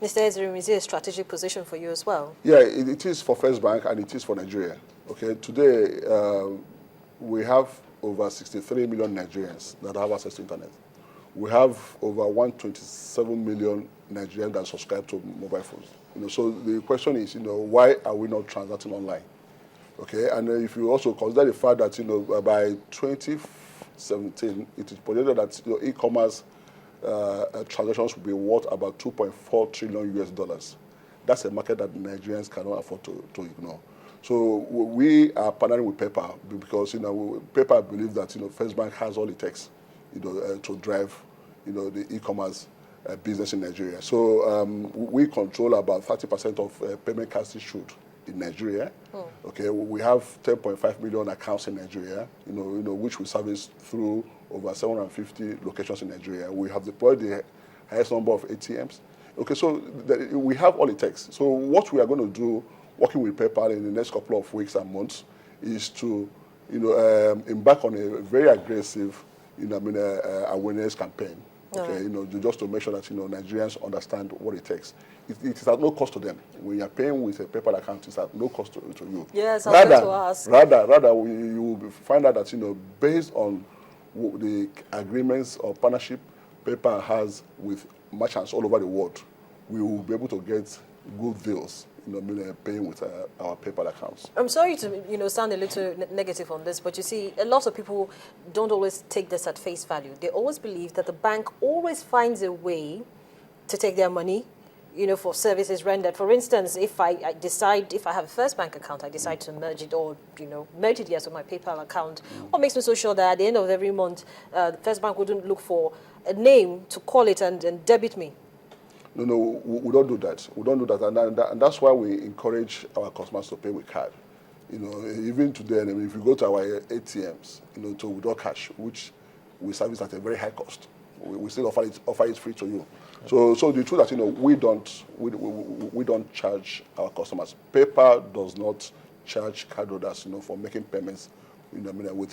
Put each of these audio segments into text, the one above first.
Mr. Ezrim, is it a strategic position for you as well? Yeah, it is for First Bank and it is for Nigeria. Okay, today we have over 63 million Nigerians that have access to internet. We have over 127 million Nigerians that subscribe to mobile phones. So the question is, why are we not transacting online? Okay, and if you also consider the fact that by 2017 it is projected that e-commerce transactions will be worth about 2.4 trillion US dollars. That's a market that Nigerians cannot afford to ignore. So we are partnering with PayPal because PayPal believes that First Bank has all it takes to drive the e-commerce business in Nigeria. So we control about 30% of payment cards issued in Nigeria. Okay, we have 10.5 million accounts in Nigeria, which we service through over 750 locations in Nigeria. We have deployed the highest number of ATMs. Okay, so we have all it takes. So what we are going to do, working with PayPal in the next couple of weeks and months, is to embark on a very aggressive awareness campaign. Okay, just to make sure that Nigerians understand what it takes. It is at no cost to them. When you are paying with a PayPal account, it's at no cost to you. Yes, I was going to ask. Rather, you will find out that based on the agreements or partnership PayPal has with merchants all over the world, we will be able to get good deals. Paying with our PayPal accounts. I'm sorry to sound a little negative on this, but you see, a lot of people don't always take this at face value. They always believe that the bank always finds a way to take their money, for services rendered. For instance, if I have a First Bank account, I decide to merge it or merge it with my PayPal account. What makes me so sure that at the end of every month, First Bank wouldn't look for a name to call it and debit me? No, we don't do that. We don't do that, and that's why we encourage our customers to pay with card. Even today, if you go to our ATMs, to withdraw cash, which we service at a very high cost, we still offer it free to you. So the truth that we don't charge our customers. PayPal does not charge cardholders, for making payments, with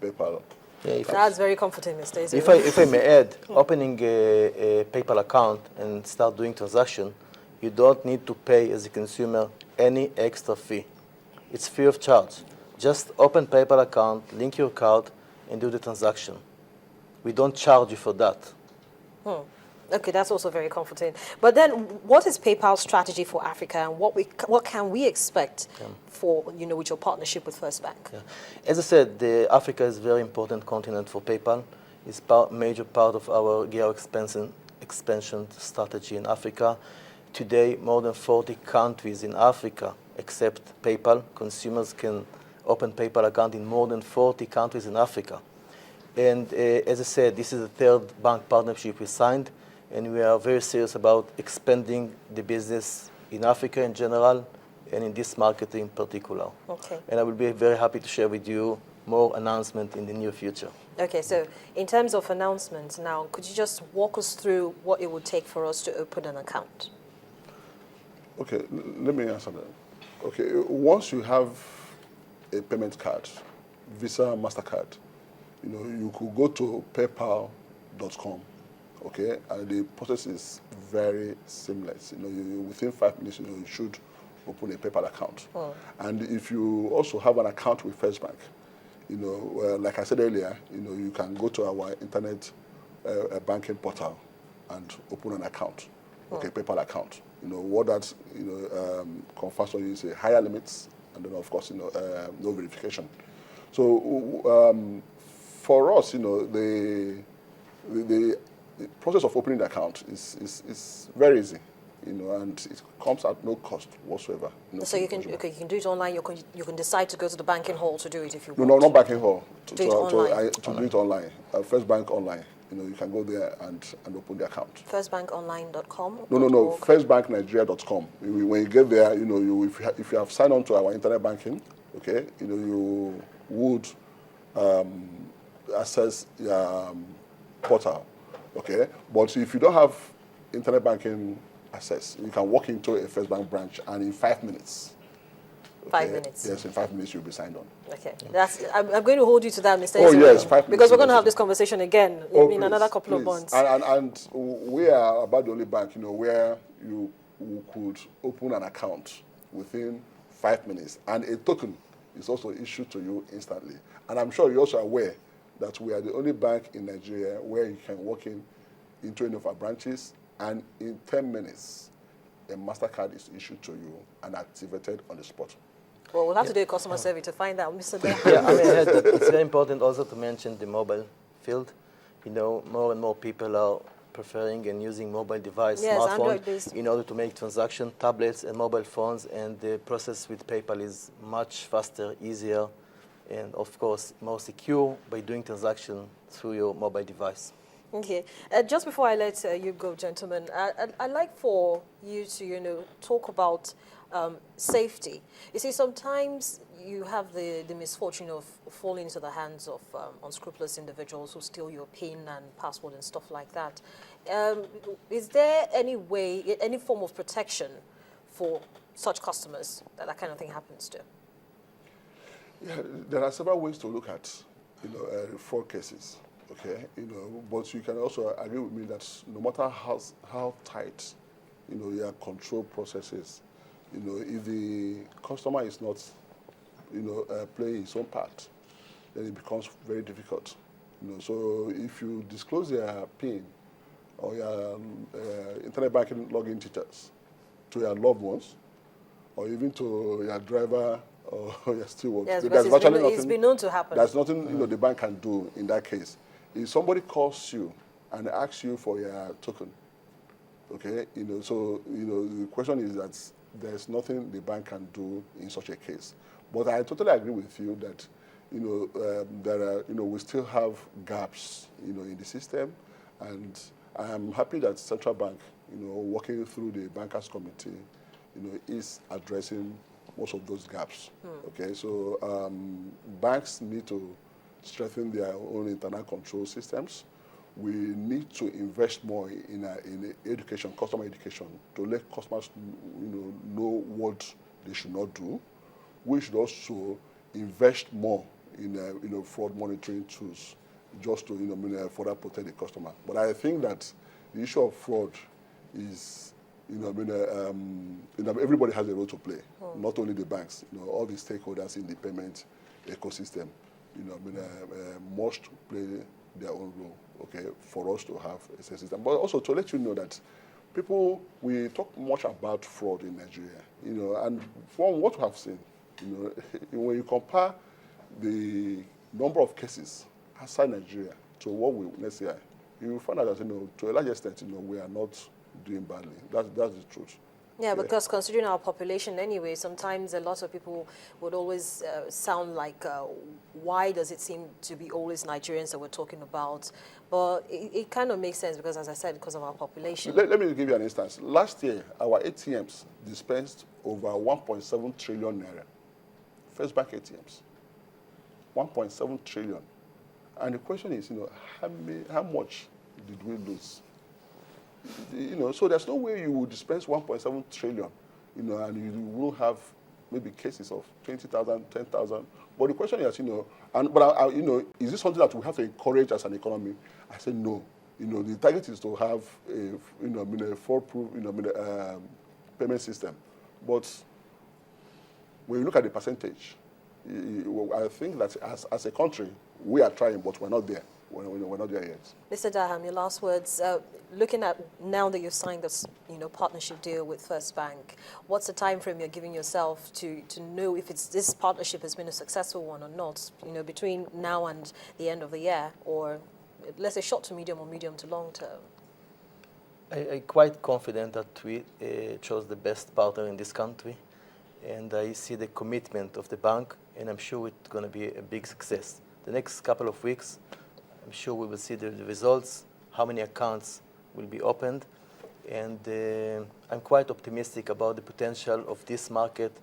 PayPal. Yeah, that's very comforting, Mr. Ezra. If I may add, opening a PayPal account and start doing transaction, you don't need to pay as a consumer any extra fee. It's free of charge. Just open PayPal account, link your card, and do the transaction. We don't charge you for that. Okay, that's also very comforting. But then, what is PayPal's strategy for Africa, and what can we expect for with your partnership with First Bank? Yeah. As I said, Africa is a very important continent for PayPal. It's a major part of our geo expansion strategy in Africa. Today, more than 40 countries in Africa accept PayPal. Consumers can open PayPal account in more than 40 countries in Africa. And as I said, this is the third bank partnership we signed. And we are very serious about expanding the business in Africa in general and in this market in particular. Okay. And I will be very happy to share with you more announcements in the near future. Okay, so in terms of announcements now, could you just walk us through what it would take for us to open an account? Okay, let me answer that. Okay, once you have a payment card, Visa, MasterCard, you could go to paypal.com. Okay, and the process is very seamless. Within 5 minutes, you should open a PayPal account. And if you also have an account with First Bank, like I said earlier, you can go to our internet banking portal and open an account, okay, PayPal account. What that confers on you is a higher limits, and then of course no verification. So for us, the process of opening the account is very easy, and it comes at no cost whatsoever. So you can do it online. You can decide to go to the banking hall to do it if you want. No, not banking hall. To do it online. Do it online. First Bank online. You can go there and open the account. Firstbankonline.com? No. Firstbanknigeria.com. When you get there, if you have signed on to our internet banking, okay, you would access your portal. Okay, but if you don't have internet banking access, you can walk into a First Bank branch and in 5 minutes, 5 minutes. Yes, in 5 minutes you'll be signed on. Okay, I'm going to hold you to that, Mr. Oh, Ezra, yes, 5 minutes. because we're going to have this conversation again in another couple of please. months. And we are about the only bank, where you could open an account within 5 minutes, and a token is also issued to you instantly. And I'm sure you're also aware that we are the only bank in Nigeria where you can walk into any of our branches, and in 10 minutes, a MasterCard is issued to you and activated on the spot. Well, we'll have to do a customer survey to find out, Mr. Bear. Yeah, I mean, it's very important also to mention the mobile field. More and more people are preferring and using mobile device, smartphones, in order to make transactions, tablets and mobile phones, and the process with PayPal is much faster, easier, and of course more secure by doing transaction through your mobile device. Okay. Just before I let you go, gentlemen, I'd like for you to, talk about safety. You see, sometimes you have the misfortune of falling into the hands of unscrupulous individuals who steal your PIN and password and stuff like that. Is there any way, any form of protection for such customers that kind of thing happens to? Yeah, there are several ways to look at, fraud cases. Okay, but you can also agree with me that no matter how tight, your control processes, if the customer is not, playing his own part, then it becomes very difficult. So if you disclose your PIN or your internet banking login details to your loved ones, or even to your driver or your steward, yes, because it's been known to happen. There's nothing the bank can do in that case. If somebody calls you and asks you for your token, okay, the question is that there's nothing the bank can do in such a case. But I totally agree with you that, there are, we still have gaps, in the system, and I am happy that Central Bank, working through the Bankers Committee, is addressing most of those gaps. Okay, so banks need to strengthen their own internal control systems. We need to invest more in education, customer education, to let customers know what they should not do. We should also invest more in fraud monitoring tools, just to further protect the customer. But I think that the issue of fraud is everybody has a role to play, not only the banks. All the stakeholders in the payment ecosystem must play their own role, okay, for us to have a system. But also to let you know that we talk much about fraud in Nigeria, and from what we have seen, when you compare the number of cases outside Nigeria to what we witness here, you will find out that, to a large extent, we are not doing badly. That's the truth. Yeah, because considering our population anyway, sometimes a lot of people would always sound like, why does it seem to be always Nigerians that we're talking about? But it kind of makes sense because, as I said, because of our population. Let me give you an instance. Last year, our ATMs dispensed over 1.7 trillion naira. First Bank ATMs, 1.7 trillion. And the question is, how much did we lose? So there's no way you will dispense 1.7 trillion, and you will have maybe cases of 20,000, 10,000. But the question is, is this something that we have to encourage as an economy? I said no. The target is to have a foolproof, payment system. But when you look at the percentage, I think that as a country, we are trying, but we're not there. We're not there yet. Mr. Daham, your last words. Looking at now that you've signed this, partnership deal with First Bank, what's the time frame you're giving yourself to know if this partnership has been a successful one or not? Between now and the end of the year, or let's say short to medium or medium to long term. I'm quite confident that we chose the best partner in this country, and I see the commitment of the bank, and I'm sure it's going to be a big success. The next couple of weeks, I'm sure we will see the results, how many accounts will be opened, and I'm quite optimistic about the potential of this market,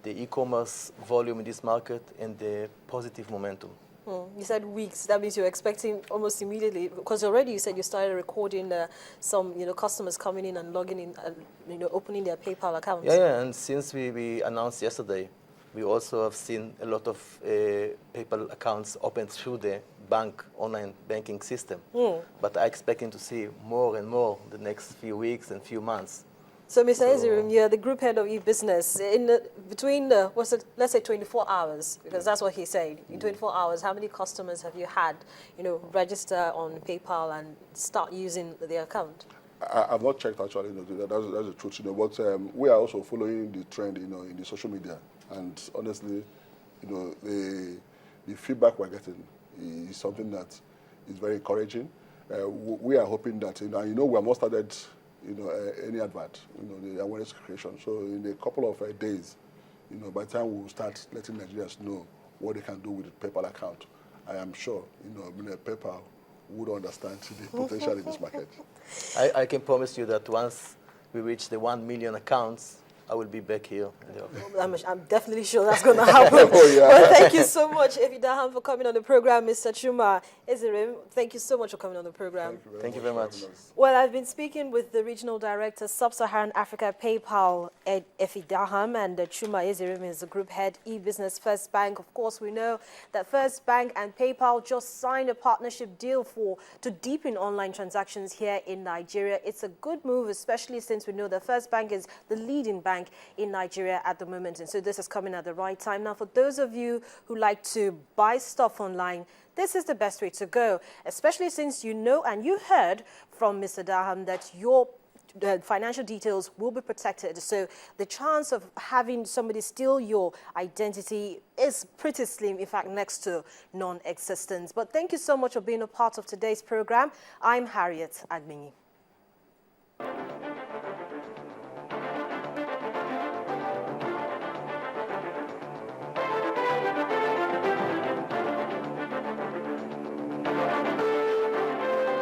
the e-commerce volume in this market, and the positive momentum. You said weeks. That means you're expecting almost immediately, because already you said you started recording some, customers coming in and logging in, opening their PayPal accounts. Yeah, and since we announced yesterday, We also have seen a lot of PayPal accounts opened through the bank online banking system. But I expecting to see more and more the next few weeks and few months. So, Mr. Ezerim, you're the group head of e-business. Between, let's say 24 hours, because that's what he said. In 24 hours, how many customers have you had, register on PayPal and start using the account? I've not checked actually. That's the truth. But we are also following the trend, in the social media. And honestly, the feedback we're getting is something that is very encouraging. We are hoping that, we have not started, any advert, the awareness creation. So in a couple of days, by the time we will start letting Nigerians know what they can do with the PayPal account, I am sure, PayPal would understand the potential in this market. I can promise you that once we reach the 1 million accounts, I will be back here in the office. I'm definitely sure that's going to happen. Oh, yeah. Well, thank you so much, Efidaham, for coming on the program. Mr. Chuma Ezerim, thank you so much for coming on the program. Thank you very much. Well, I've been speaking with the Regional Director, Sub-Saharan Africa, PayPal, Efidaham, and Chuma Ezerim is the Group Head, e-business, First Bank. Of course, we know that First Bank and PayPal just signed a partnership deal to deepen online transactions here in Nigeria. It's a good move, especially since we know that First Bank is the leading bank in Nigeria at the moment. And so this is coming at the right time. Now, for those of you who like to buy stuff online, this is the best way to go, especially since you know and you heard from Mr. Daham that your financial details will be protected. So the chance of having somebody steal your identity is pretty slim, in fact, next to non-existent. But thank you so much for being a part of today's program. I'm Harriet Adminyi.